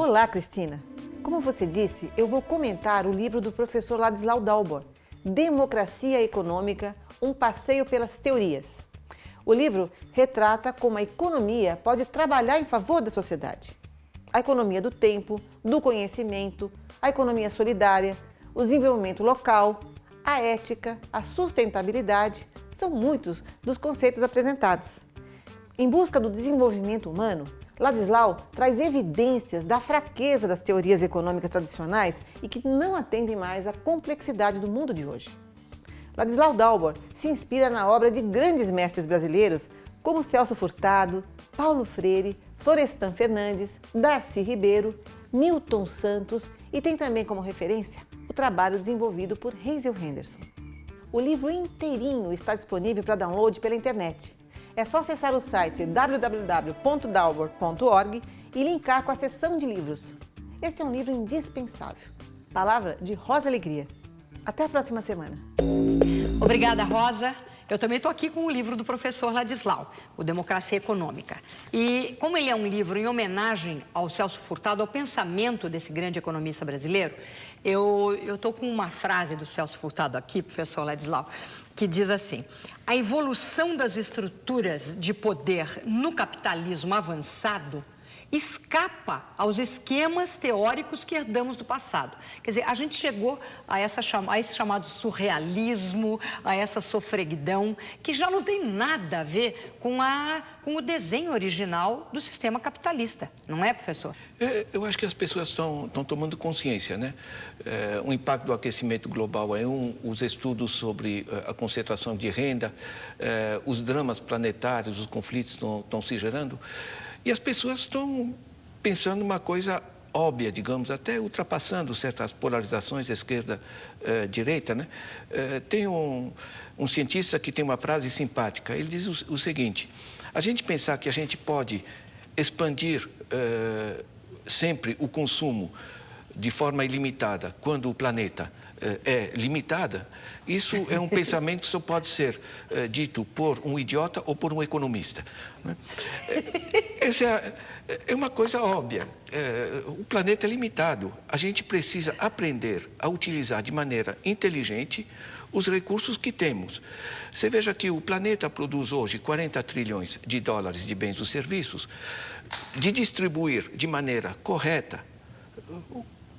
Olá, Cristina. Como você disse, eu vou comentar o livro do professor Ladislau Dalbor, Democracia Econômica, um passeio pelas teorias. O livro retrata como a economia pode trabalhar em favor da sociedade. A economia do tempo, do conhecimento, a economia solidária, o desenvolvimento local, a ética, a sustentabilidade, são muitos dos conceitos apresentados. Em busca do desenvolvimento humano, Ladislau traz evidências da fraqueza das teorias econômicas tradicionais e que não atendem mais à complexidade do mundo de hoje. Ladislau Dalbor se inspira na obra de grandes mestres brasileiros como Celso Furtado, Paulo Freire, Florestan Fernandes, Darcy Ribeiro, Milton Santos e tem também como referência o trabalho desenvolvido por Hazel Henderson. O livro inteirinho está disponível para download pela internet. É só acessar o site www.dalbor.org e linkar com a seção de livros. Esse é um livro indispensável. Palavra de Rosa Alegria. Até a próxima semana. Obrigada, Rosa. Eu também estou aqui com o livro do professor Ladislau, o Democracia Econômica. E como ele é um livro em homenagem ao Celso Furtado, ao pensamento desse grande economista brasileiro, eu estou com uma frase do Celso Furtado aqui, professor Ladislau, que diz assim: a evolução das estruturas de poder no capitalismo avançado escapa aos esquemas teóricos que herdamos do passado. Quer dizer, a gente chegou a esse chamado surrealismo, a essa sofreguidão, que já não tem nada a ver com o desenho original do sistema capitalista. Não é, professor? Eu acho que as pessoas estão tomando consciência, né? O impacto do aquecimento global é os estudos sobre a concentração de renda, os dramas planetários, os conflitos estão se gerando. E as pessoas estão pensando uma coisa óbvia, digamos, até ultrapassando certas polarizações esquerda-direita, né? Tem um cientista que tem uma frase simpática. Ele diz o seguinte: a gente pensar que a gente pode expandir sempre o consumo de forma ilimitada quando o planeta é limitada, isso é um pensamento que só pode ser dito por um idiota ou por um economista, né? Essa é uma coisa óbvia. O planeta é limitado. A gente precisa aprender a utilizar de maneira inteligente os recursos que temos. Você veja que o planeta produz hoje 40 trilhões de dólares de bens e serviços. De distribuir de maneira correta,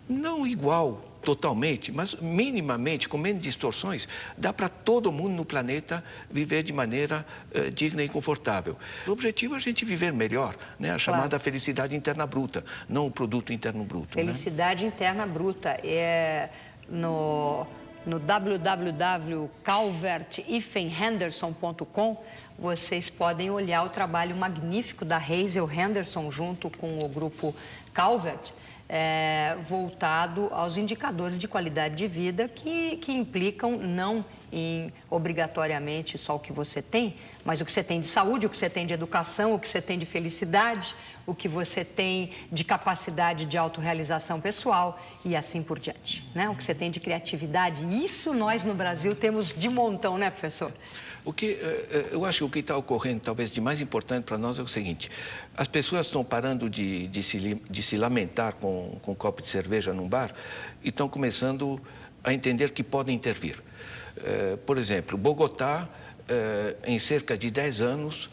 não igual totalmente, mas minimamente, com menos distorções, dá para todo mundo no planeta viver de maneira digna e confortável. O objetivo é a gente viver melhor, né? A chamada felicidade interna bruta, não o produto interno bruto. Felicidade, né? Interna bruta. No www.calvert-henderson.com vocês podem olhar o trabalho magnífico da Hazel Henderson junto com o grupo Calvert, voltado aos indicadores de qualidade de vida que implicam não em obrigatoriamente só o que você tem, mas o que você tem de saúde, o que você tem de educação, o que você tem de felicidade, o que você tem de capacidade de autorrealização pessoal e assim por diante, né? O que você tem de criatividade. Isso nós no Brasil temos de montão, né, professor? Eu acho que o que está ocorrendo, talvez de mais importante para nós, é o seguinte: as pessoas estão parando de se lamentar com um copo de cerveja num bar e estão começando a entender que podem intervir. Por exemplo, Bogotá, em cerca de 10 anos,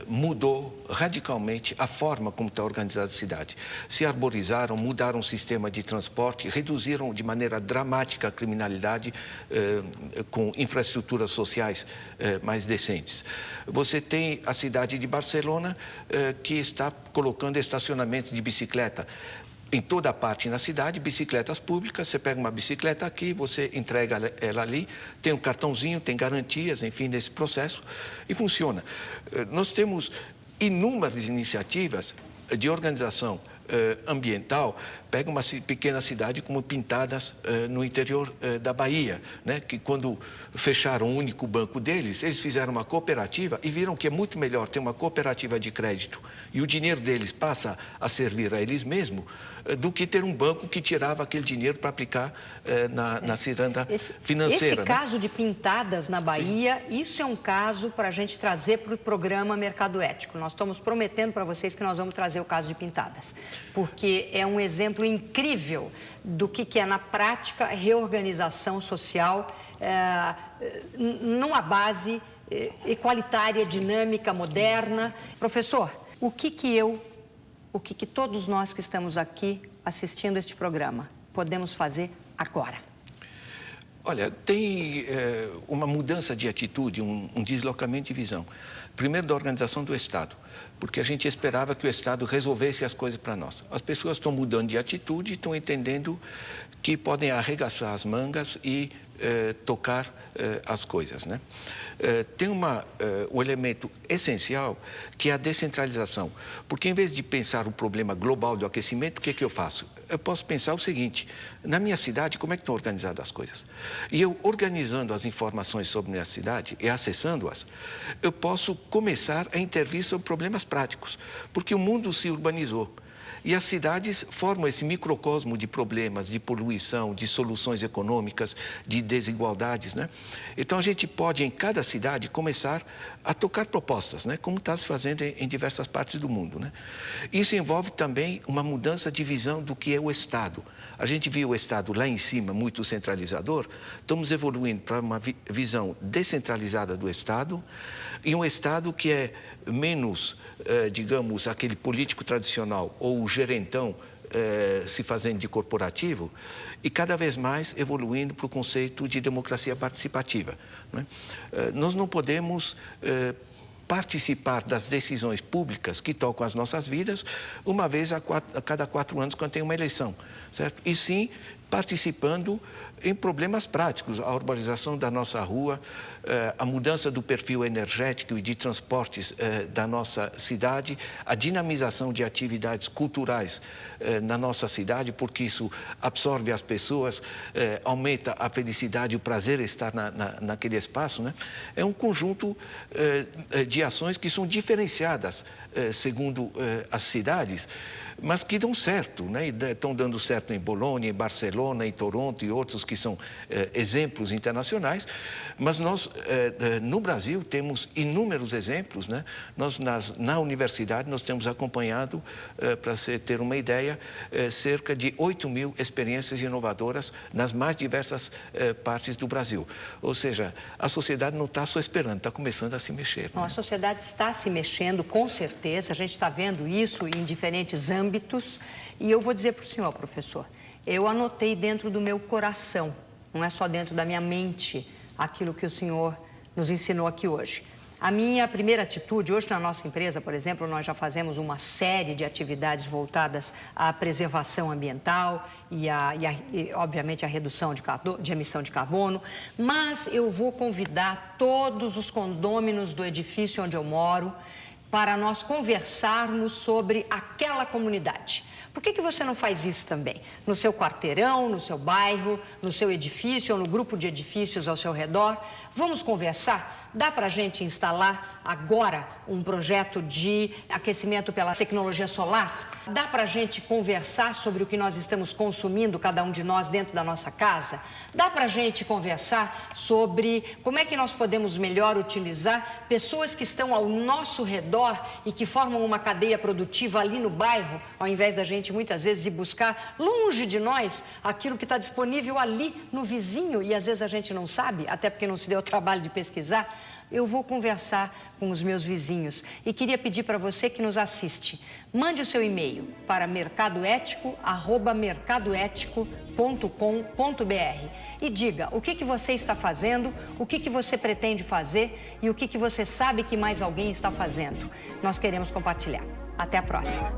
mudou radicalmente a forma como está organizada a cidade. Se arborizaram, mudaram o sistema de transporte, reduziram de maneira dramática a criminalidade com infraestruturas sociais mais decentes. Você tem a cidade de Barcelona, que está colocando estacionamentos de bicicleta em toda a parte na cidade, bicicletas públicas. Você pega uma bicicleta aqui, você entrega ela ali, tem um cartãozinho, tem garantias, enfim, nesse processo, e funciona. Nós temos inúmeras iniciativas de organização ambiental. Pega uma pequena cidade como Pintadas, no interior da Bahia, né? Que quando fecharam o único banco deles, eles fizeram uma cooperativa e viram que é muito melhor ter uma cooperativa de crédito e o dinheiro deles passa a servir a eles mesmos do que ter um banco que tirava aquele dinheiro para aplicar na ciranda financeira. Esse caso de Pintadas na Bahia, sim, isso é um caso para a gente trazer para o programa Mercado Ético. Nós estamos prometendo para vocês que nós vamos trazer o caso de Pintadas. porque é um exemplo incrível do que é, na prática, reorganização social numa base equalitária, dinâmica, moderna. Professor, o que todos nós que estamos aqui assistindo este programa podemos fazer agora? Olha, tem uma mudança de atitude, um deslocamento de visão. Primeiro, da organização do Estado, porque a gente esperava que o Estado resolvesse as coisas para nós. As pessoas estão mudando de atitude e estão entendendo que podem arregaçar as mangas e tocar as coisas, né? Tem um elemento essencial que é a descentralização, porque em vez de pensar o problema global do aquecimento, o que eu faço? Eu posso pensar o seguinte: na minha cidade, como é que estão organizadas as coisas? E eu, organizando as informações sobre a minha cidade e acessando-as, eu posso começar a intervir sobre problemas práticos, porque o mundo se urbanizou. E as cidades formam esse microcosmo de problemas, de poluição, de soluções econômicas, de desigualdades, né? Então, a gente pode, em cada cidade, começar a tocar propostas, né? Como está se fazendo em diversas partes do mundo, né? Isso envolve também uma mudança de visão do que é o Estado. A gente viu o Estado lá em cima, muito centralizador. Estamos evoluindo para uma visão descentralizada do Estado e um Estado que é menos, digamos, aquele político tradicional ou o gerentão se fazendo de corporativo e cada vez mais evoluindo para o conceito de democracia participativa, né? Nós não podemos participar das decisões públicas que tocam as nossas vidas uma vez a cada 4 anos, quando tem uma eleição, certo? E sim participando em problemas práticos, a urbanização da nossa rua, a mudança do perfil energético e de transportes da nossa cidade, a dinamização de atividades culturais na nossa cidade, porque isso absorve as pessoas, aumenta a felicidade e o prazer de estar naquele espaço, né? É um conjunto de ações que são diferenciadas segundo as cidades, mas que dão certo, né? E estão dando certo em Bolonha, em Barcelona, em Toronto e outros que são exemplos internacionais, mas nós, no Brasil, temos inúmeros exemplos, né? Nós, na universidade, nós temos acompanhado, para você ter uma ideia, cerca de 8.000 experiências inovadoras nas mais diversas partes do Brasil. Ou seja, a sociedade não está só esperando, está começando a se mexer. Não, né? A sociedade está se mexendo, com certeza, a gente está vendo isso em diferentes âmbitos, e eu vou dizer para o senhor, professor, eu anotei dentro do meu coração, não é só dentro da minha mente, aquilo que o senhor nos ensinou aqui hoje. A minha primeira atitude, hoje na nossa empresa, por exemplo, nós já fazemos uma série de atividades voltadas à preservação ambiental e obviamente, à redução de emissão de carbono, mas eu vou convidar todos os condôminos do edifício onde eu moro para nós conversarmos sobre aquela comunidade. Por que você não faz isso também? No seu quarteirão, no seu bairro, no seu edifício ou no grupo de edifícios ao seu redor? Vamos conversar? Dá para a gente instalar agora um projeto de aquecimento pela tecnologia solar? Dá para a gente conversar sobre o que nós estamos consumindo, cada um de nós, dentro da nossa casa? Dá para a gente conversar sobre como é que nós podemos melhor utilizar pessoas que estão ao nosso redor e que formam uma cadeia produtiva ali no bairro, ao invés da gente muitas vezes ir buscar longe de nós aquilo que está disponível ali no vizinho e às vezes a gente não sabe, até porque não se deu o trabalho de pesquisar. Eu vou conversar com os meus vizinhos e queria pedir para você que nos assiste, mande o seu e-mail para mercadoético@mercadoético.com.br e diga o que você está fazendo, o que você pretende fazer e o que você sabe que mais alguém está fazendo. Nós queremos compartilhar. Até a próxima.